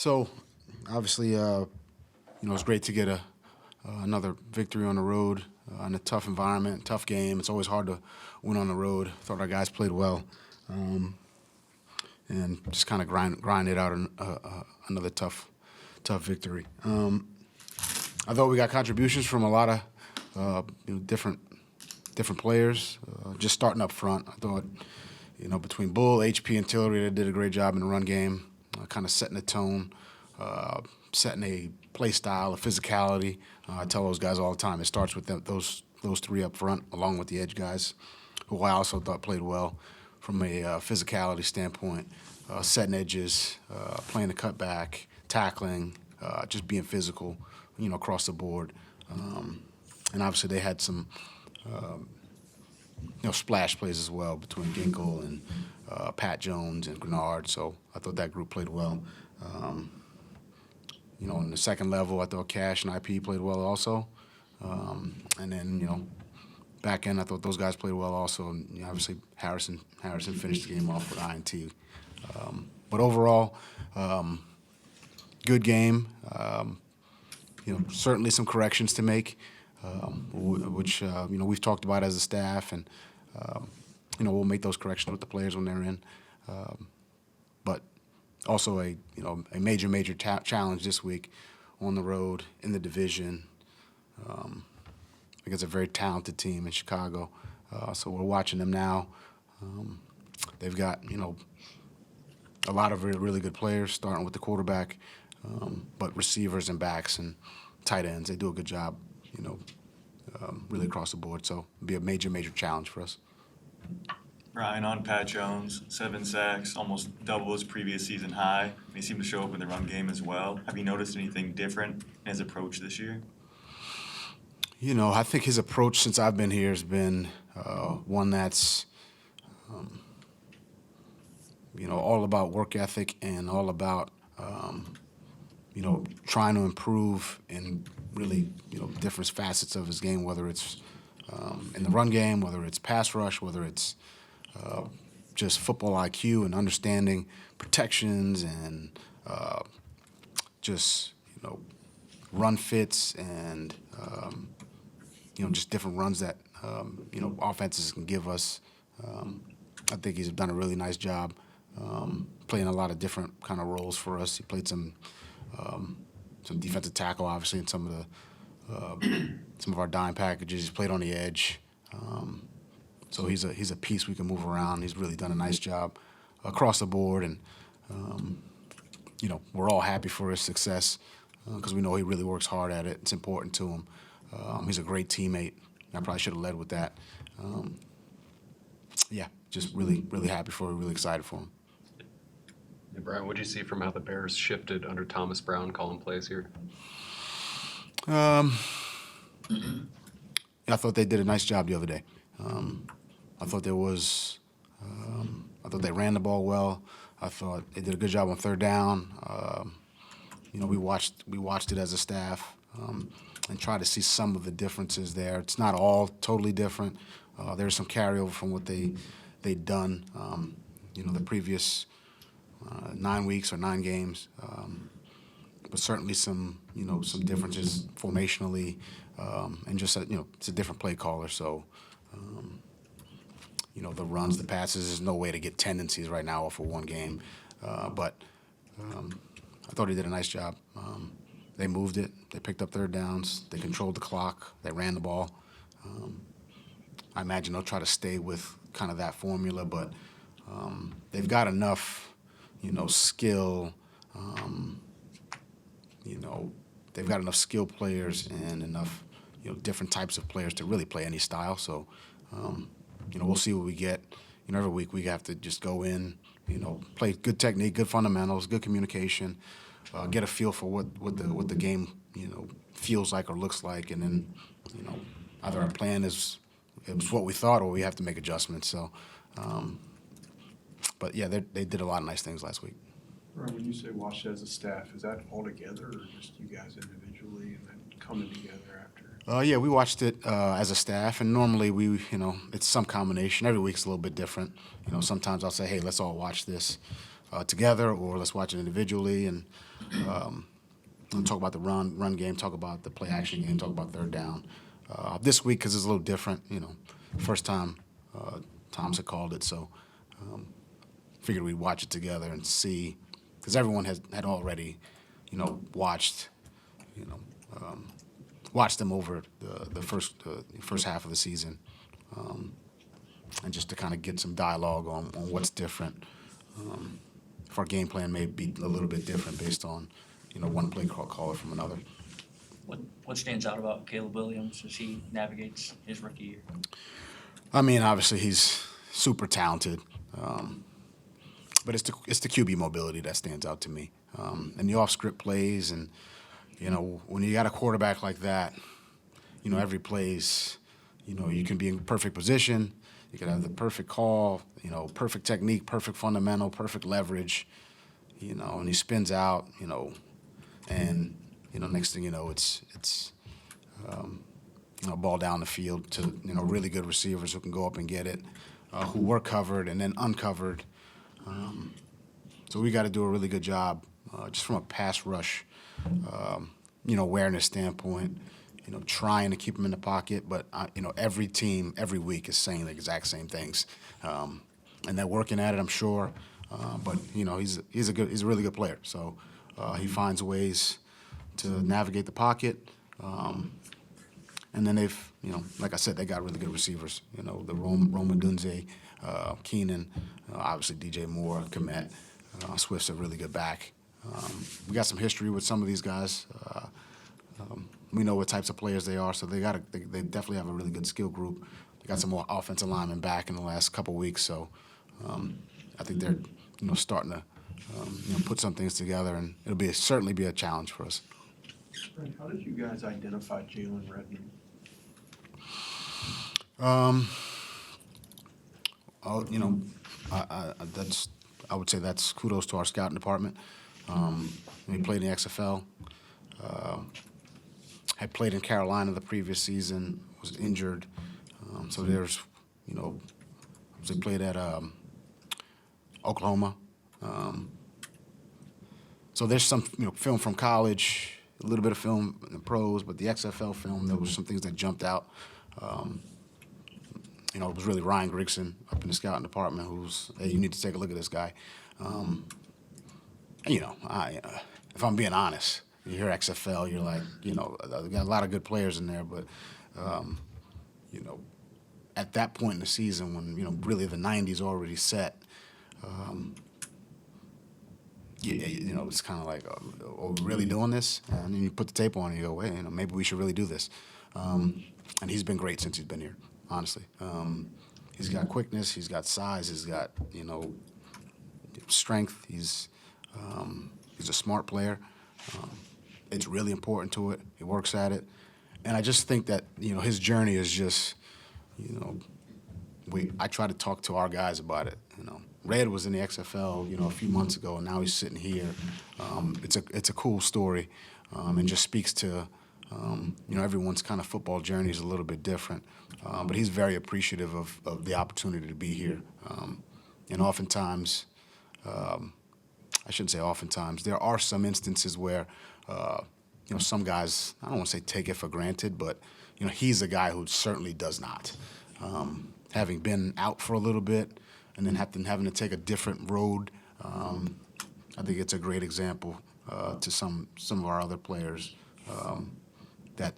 So, obviously, it's great to get another victory on the road in a tough environment, tough game. It's always hard to win on the road. Thought our guys played well, and just kind of grind it out another tough victory. I thought we got contributions from a lot of different players. Just starting up front, I thought between Bull, HP, and Tillery, they did a great job in the run game, kind of setting the tone, setting a play style, a physicality. I tell those guys all the time, it starts with those three up front, along with the edge guys, who I also thought played well from a physicality standpoint, setting edges, playing the cutback, tackling, just being physical, across the board. And obviously they had some splash plays as well between Ginkle and Pat Jones and Grenard. So I thought that group played well. In the second level, I thought Cash and IP played well also. And then, back end, I thought those guys played well also. And obviously, Harrison finished the game off with INT. But overall, good game. Certainly some corrections to make, which we've talked about as a staff, and we'll make those corrections with the players when they're in. But also a major challenge this week on the road in the division against a very talented team in Chicago. So we're watching them now. They've got a lot of really good players, starting with the quarterback, but receivers and backs and tight ends, they do a good job, really across the board. So it'll be a major challenge for us. Ryan, on Pat Jones, 7 sacks, almost double his previous season high. He seemed to show up in the run game as well. Have you noticed anything different in his approach this year? I think his approach since I've been here has been one that's, all about work ethic and all about, trying to improve in really, different facets of his game, whether it's in the run game, whether it's pass rush, whether it's just football IQ and understanding protections and just, run fits and, just different runs that, offenses can give us. I think he's done a really nice job playing a lot of different kind of roles for us. He played some defensive tackle, obviously, in some of our dime packages. He's played on the edge. So he's a piece we can move around. He's really done a nice job across the board, and we're all happy for his success because we know he really works hard at it. It's important to him. He's a great teammate. I probably should have led with that. Just really happy for him, really excited for him. Hey, Brian, what did you see from how the Bears shifted under Thomas Brown calling plays here? I thought they did a nice job the other day. I thought they ran the ball well. I thought they did a good job on third down. We watched it as a staff and tried to see some of the differences there. It's not all totally different. There's some carryover from what they'd done, the previous 9 weeks or 9 games. But certainly some differences formationally, and just it's a different play caller. So, the runs, the passes, there's no way to get tendencies right now off of one game. But I thought he did a nice job. They moved it. They picked up third downs. They controlled the clock. They ran the ball. I imagine they'll try to stay with kind of that formula, but they've got enough, skill. They've got enough skill players and enough, different types of players to really play any style. So, we'll see what we get. Every week we have to just go in, play good technique, good fundamentals, good communication, get a feel for what the game, feels like or looks like, and then, either our plan is what we thought or we have to make adjustments. So, but yeah, they did a lot of nice things last week. Right, when you say watch as a staff, is that all together or just you guys individually and then coming together after? Yeah, we watched it as a staff, and normally it's some combination. Every week's a little bit different. Sometimes I'll say, hey, let's all watch this together, or let's watch it individually, and talk about the run game, talk about the play action game, talk about third down. This week, because it's a little different, first time Tom's had called it, so figured we'd watch it together and see, because everyone had already, watched, watched them over the first half of the season, and just to kind of get some dialogue on what's different. If our game plan may be a little bit different based on, one play caller from another. What stands out about Caleb Williams as he navigates his rookie year? I mean, obviously he's super talented, but it's the QB mobility that stands out to me, and the off-script plays, and when you got a quarterback like that, every play's, you can be in perfect position, you can have the perfect call, perfect technique, perfect fundamental, perfect leverage, and he spins out, and next thing you know, it's ball down the field to really good receivers who can go up and get it, who were covered and then uncovered. So we got to do a really good job just from a pass rush, awareness standpoint. Trying to keep him in the pocket, but every team every week is saying the exact same things, and they're working at it, I'm sure. But he's a really good player. So he finds ways to navigate the pocket. And then they've, like I said, they got really good receivers. The Roma Dunze, Keenan, obviously DJ Moore, Komet, Swift's a really good back. We got some history with some of these guys. We know what types of players they are, so they definitely have a really good skill group. They got some more offensive linemen back in the last couple weeks, so I think they're starting to put some things together, and it'll certainly be a challenge for us. Brent, how did you guys identify Jalen Redmond? I would say that's kudos to our scouting department. He played in the XFL. Had played in Carolina the previous season, was injured. So there's, he played at Oklahoma. So there's some, film from college, a little bit of film in the pros, but the XFL film, there was some things that jumped out. It was really Ryan Grigson up in the scouting department who's, hey, you need to take a look at this guy. If I'm being honest, you hear XFL, you're like, we got a lot of good players in there, but, at that point in the season when, really the 90s already set, it's kind of like, are we really doing this? And then you put the tape on and you go, wait, maybe we should really do this. And he's been great since he's been here, honestly. He's got quickness, he's got size, he's got, strength. He's a smart player. It's really important to it. He works at it. And I just think that, his journey is just, I try to talk to our guys about it, Red was in the XFL, a few months ago, and now he's sitting here. It's a cool story, and just speaks to, everyone's kind of football journey is a little bit different. But he's very appreciative of the opportunity to be here. And oftentimes, I shouldn't say oftentimes, there are some instances where, some guys, I don't want to say take it for granted, but, he's a guy who certainly does not. Having been out for a little bit and then having to take a different road, I think it's a great example to some of our other players that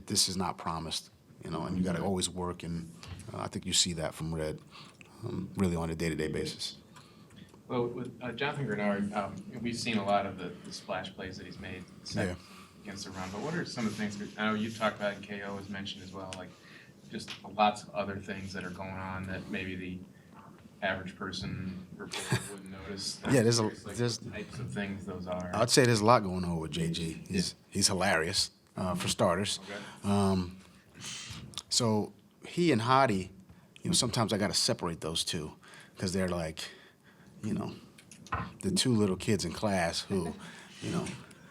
this is not promised, and you got to always work, and I think you see that from Red really on a day-to-day basis. Well, with Jonathan Grenard, we've seen a lot of the splash plays that he's made against the run, but what are some of the things, I know you talked about, and KO was mentioned as well, like just lots of other things that are going on that maybe the average person reporter wouldn't notice? Yeah, there's the types of things those are. I'd say there's a lot going on with JG. He's hilarious, for starters. Okay. So he and Hottie, sometimes I got to separate those two because they're like, the two little kids in class who,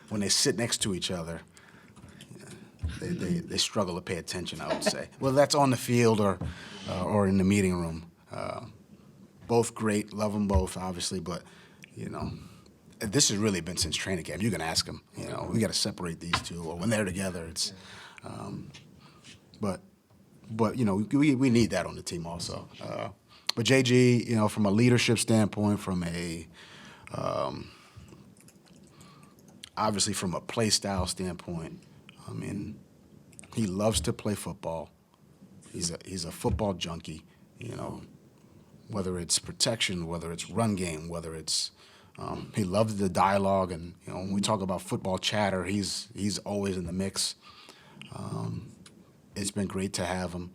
when they sit next to each other, they struggle to pay attention, I would say. Well, that's on the field or in the meeting room. Both great, love them both, obviously, but, this has really been since training camp. You can ask him. We got to separate these two, or when they're together, it's. But we need that on the team also. But JG, from a leadership standpoint, from a obviously from a play style standpoint, I mean, he loves to play football. He's a football junkie, whether it's protection, whether it's run game, whether it's he loves the dialogue, and when we talk about football chatter, he's always in the mix. It's been great to have him,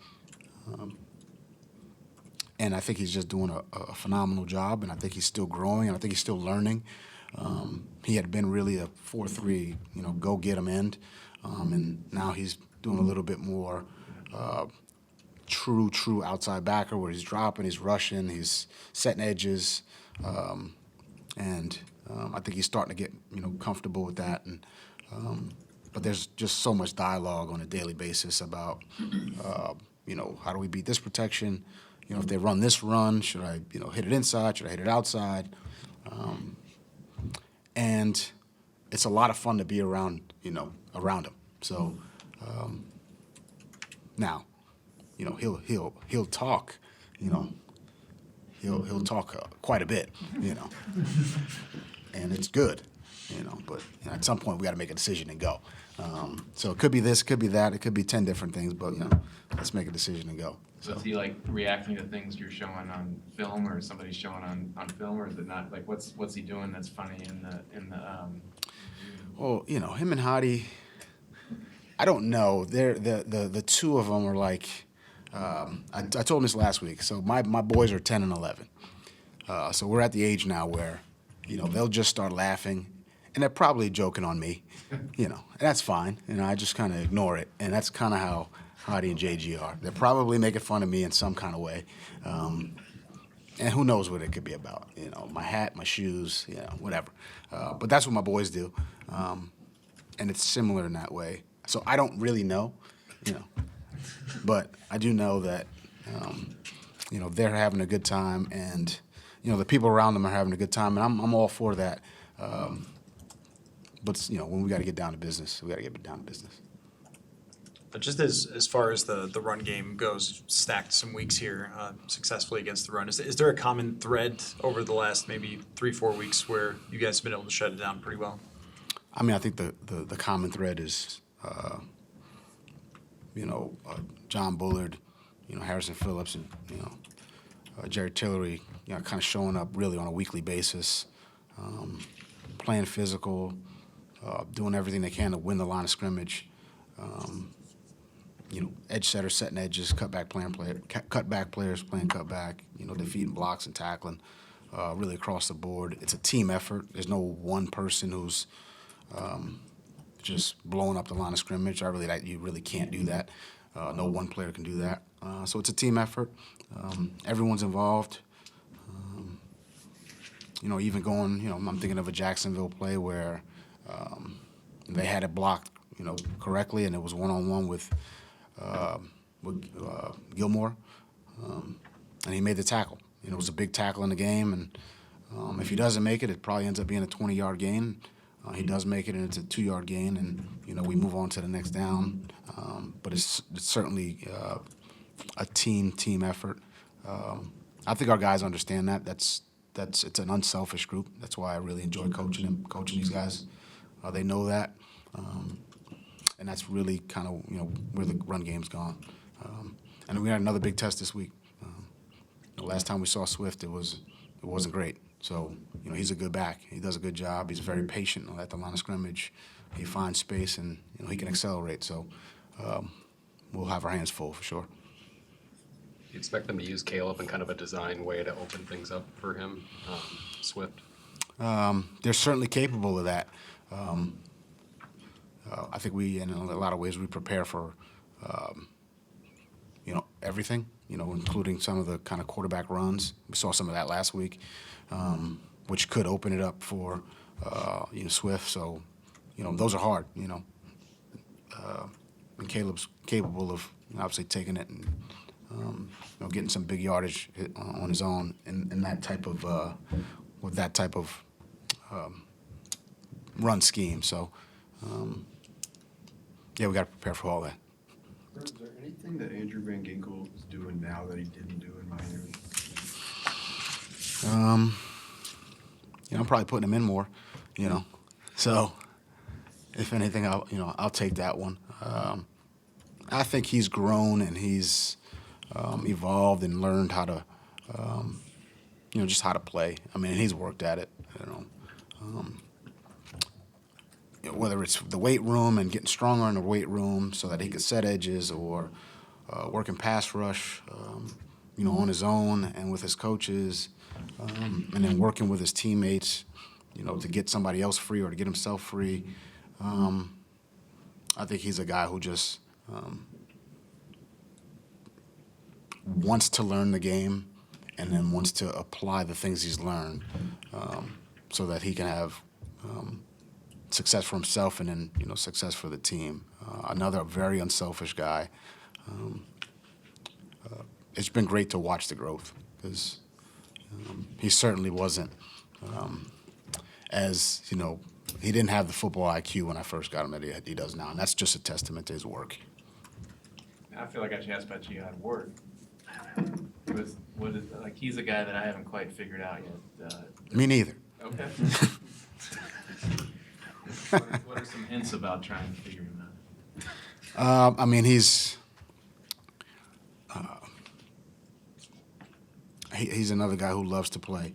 and I think he's just doing a phenomenal job, and I think he's still growing, and I think he's still learning. He had been really a 4-3, go get him end, and now he's doing a little bit more true outside backer where he's dropping, he's rushing, he's setting edges, and I think he's starting to get comfortable with that. And but there's just so much dialogue on a daily basis about how do we beat this protection? If they run this run, should I hit it inside? Should I hit it outside? And it's a lot of fun to be around him. So now, he'll talk, he'll talk quite a bit, and it's good, but at some point we got to make a decision and go. So it could be this, could be that, it could be 10 different things, but let's make a decision and go. So is he like reacting to things you're showing on film, or somebody's showing on film, or is it not? Like what's he doing that's funny in the Well, him and Hadi, I don't know. They're the two of them are like. I told him this last week. So my boys are 10 and 11. So we're at the age now where, they'll just start laughing, and they're probably joking on me, and that's fine. I just kind of ignore it, and that's kind of how Hadi and JG are. They're probably making fun of me in some kind of way, and who knows what it could be about. My hat, my shoes, whatever. But that's what my boys do, and it's similar in that way. So I don't really know, but I do know that, they're having a good time, and, the people around them are having a good time, and I'm all for that. But, when we got to get down to business, we got to get down to business. But just as far as the run game goes, stacked some weeks here successfully against the run. Is there a common thread over the last maybe 3-4 weeks where you guys have been able to shut it down pretty well? I mean, I think the common thread is, John Bullard, Harrison Phillips, and Jerry Tillery, kind of showing up really on a weekly basis, playing physical, doing everything they can to win the line of scrimmage. Edge setters setting edges, cutback players playing cutback, defeating blocks and tackling, really across the board. It's a team effort. There's no one person who's just blowing up the line of scrimmage. You really can't do that. No one player can do that. So it's a team effort. Everyone's involved. Even going, I'm thinking of a Jacksonville play where they had it blocked, correctly, and it was one-on-one with Gilmore, and he made the tackle. It was a big tackle in the game, and if he doesn't make it, it probably ends up being a 20-yard gain. He does make it, and it's a 2-yard gain, and we move on to the next down. But it's certainly a team effort. I think our guys understand that. It's an unselfish group. That's why I really enjoy coaching these guys. They know that, and that's really kind of where the run game's gone. And we had another big test this week. The last time we saw Swift, it wasn't great. So he's a good back. He does a good job. He's very patient at the line of scrimmage. He finds space, and he can accelerate. So we'll have our hands full for sure. Do you expect them to use Caleb in kind of a design way to open things up for him, Swift? They're certainly capable of that. I think in a lot of ways, we prepare for, everything, including some of the kind of quarterback runs. We saw some of that last week, which could open it up for, Swift. So, those are hard, and Caleb's capable of obviously taking it and, getting some big yardage on his own in that type of, with that type of run scheme. So, yeah, we got to prepare for all that. Is there anything that Andrew Van Ginkel is doing now that he didn't do in Miami? I'm probably putting him in more, So, if anything, I'll take that one. I think he's grown and he's evolved and learned how to, just how to play. I mean, he's worked at it. Whether it's the weight room and getting stronger in the weight room so that he can set edges, or working pass rush, on his own and with his coaches, and then working with his teammates, to get somebody else free or to get himself free. I think he's a guy who just wants to learn the game and then wants to apply the things he's learned, so that he can have success for himself and then success for the team. Another very unselfish guy. It's been great to watch the growth, because he certainly wasn't as he didn't have the football IQ when I first got him that he does now, and that's just a testament to his work. I feel like I should ask about Jihad Ward. He's a guy that I haven't quite figured out yet. Me neither. Okay. What are some hints about trying to figure him out? I mean, he's another guy who loves to play.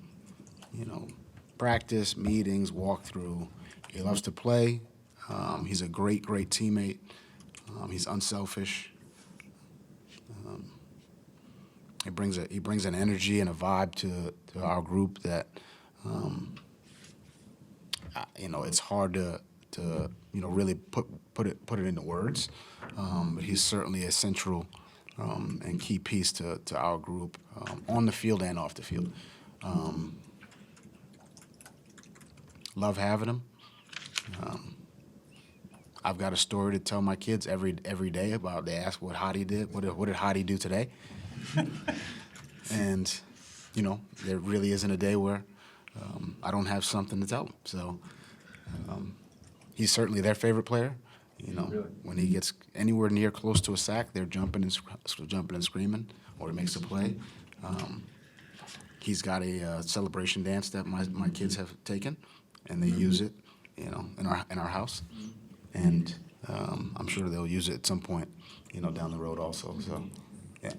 Practice, meetings, walkthrough. He loves to play. He's a great teammate. He's unselfish. He brings an energy and a vibe to our group that it's hard to really put it into words. But he's certainly a central and key piece to our group, on the field and off the field. Love having him. I've got a story to tell my kids every day about. They ask what Hottie did. What did Hottie do today? And there really isn't a day where I don't have something to tell them. So he's certainly their favorite player. Really? When he gets anywhere near close to a sack, they're jumping and screaming, or he makes a play. He's got a celebration dance that my kids have taken, and they use it, in our house, and I'm sure they'll use it at some point, down the road also. So, yeah.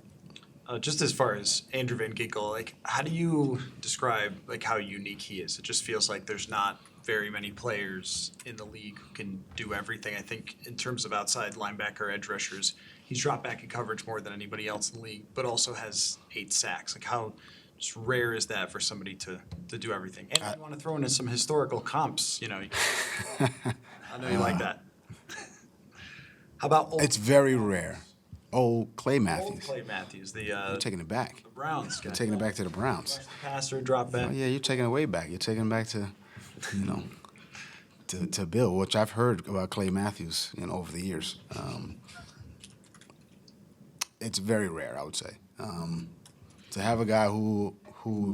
Just as far as Andrew Van Ginkel, how do you describe how unique he is? It just feels like there's not very many players in the league who can do everything. I think in terms of outside linebacker, edge rushers, he's dropped back in coverage more than anybody else in the league, but also has 8 sacks. How just rare is that for somebody to do everything? And if you want to throw in some historical comps, I know you like that. How about It's very rare. Clay Matthews. Old Clay Matthews, You're taking it back. the Browns guy. You're taking it back to the Browns. Passer, drop back. Oh, yeah, you're taking it way back. You're taking it back to, to Bill, which I've heard about Clay Matthews, over the years. It's very rare, I would say, to have a guy who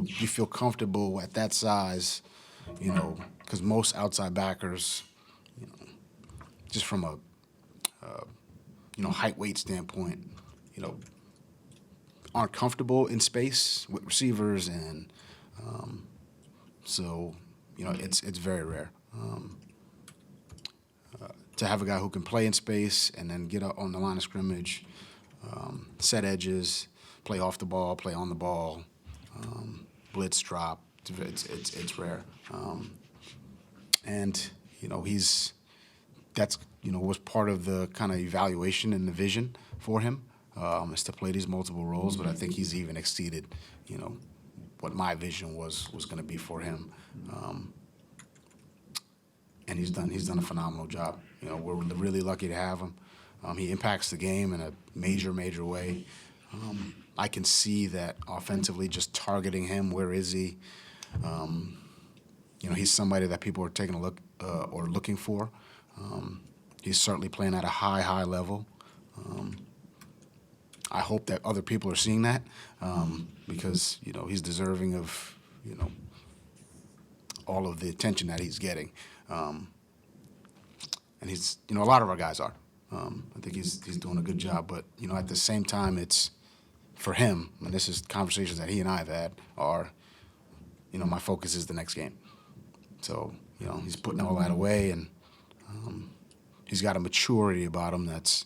you feel comfortable at that size, because most outside backers, just from a height weight standpoint, aren't comfortable in space with receivers, and so it's very rare to have a guy who can play in space and then get up on the line of scrimmage, set edges, play off the ball, play on the ball, blitz drop. It's rare, and that's was part of the kind of evaluation and the vision for him, is to play these multiple roles. But I think he's even exceeded, what my vision was going to be for him, and he's done a phenomenal job. We're really lucky to have him. He impacts the game in a major way. I can see that offensively, just targeting him. Where is he? He's somebody that people are taking a look or looking for. He's certainly playing at a high level. I hope that other people are seeing that, because he's deserving of all of the attention that he's getting. and he's, a lot of our guys are. I think he's doing a good job, but at the same time, it's for him, and this is conversations that he and I have had, are, my focus is the next game. So, he's putting all that away, and he's got a maturity about him that's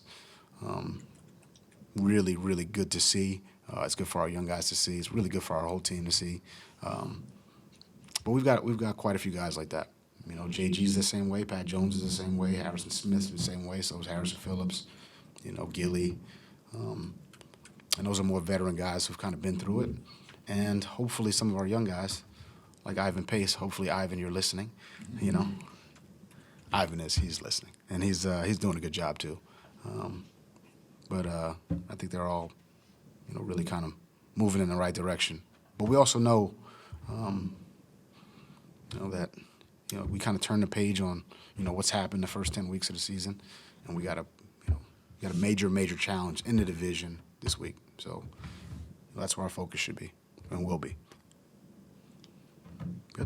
really, really good to see. It's good for our young guys to see. It's really good for our whole team to see. But we've got quite a few guys like that. JG's the same way. Pat Jones is the same way. Harrison Smith's the same way. So is Harrison Phillips. Gilly. And those are more veteran guys who've kind of been through it. And hopefully some of our young guys, like Ivan Pace. Hopefully, Ivan, you're listening. Ivan he's listening, and he's doing a good job too. But I think they're all, really kind of moving in the right direction. But we also know, that, we kind of turn the page on, what's happened the first 10 weeks of the season, and we got a major challenge in the division this week. So that's where our focus should be and will be.